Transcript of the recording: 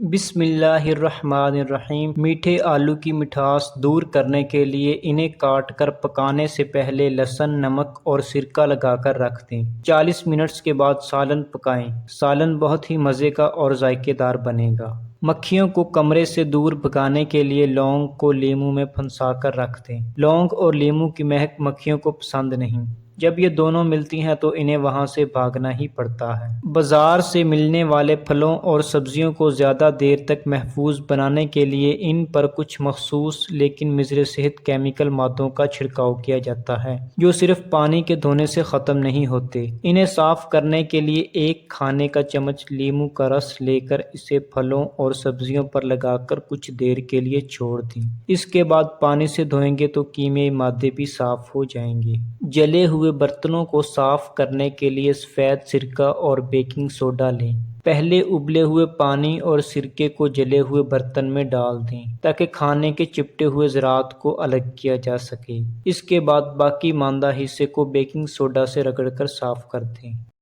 بسم اللہ الرحمن الرحیم۔ میٹھے آلو کی مٹھاس دور کرنے کے لیے انہیں کاٹ کر پکانے سے پہلے لہسن، نمک اور سرکہ لگا کر رکھ دیں۔ 40 منٹ کے بعد سالن پکائیں۔ سالن بہت ہی مزے کا اور ذائقے دار بنے گا۔ مکھیوں کو کمرے سے دور بھگانے کے لیے لونگ کو لیموں میں پھنسا کر رکھ دیں۔ لونگ اور لیموں کی مہک مکھیوں کو پسند نہیں۔ جب یہ دونوں ملتی ہیں تو انہیں وہاں سے بھاگنا ہی پڑتا ہے۔ بازار سے ملنے والے پھلوں اور سبزیوں کو زیادہ دیر تک محفوظ بنانے کے لیے ان پر کچھ مخصوص لیکن مضر صحت کیمیکل مادوں کا چھڑکاؤ کیا جاتا ہے جو صرف پانی کے دھونے سے ختم نہیں ہوتے۔ انہیں صاف کرنے کے لیے ایک کھانے کا چمچ لیموں کا رس لے کر اسے پھلوں اور سبزیوں پر لگا کر کچھ دیر کے لیے چھوڑ دیں۔ اس کے بعد پانی سے دھوئیں گے تو کیمیائی مادے بھی صاف ہو جائیں گے۔ جلے ہوئے برتنوں کو صاف کرنے کے لیے سفید سرکہ اور بیکنگ سوڈا لیں۔ پہلے ابلے ہوئے پانی اور سرکے کو جلے ہوئے برتن میں ڈال دیں تاکہ کھانے کے چپٹے ہوئے ذرات کو الگ کیا جا سکے۔ اس کے بعد باقی ماندہ حصے کو بیکنگ سوڈا سے رگڑ کر صاف کر دیں۔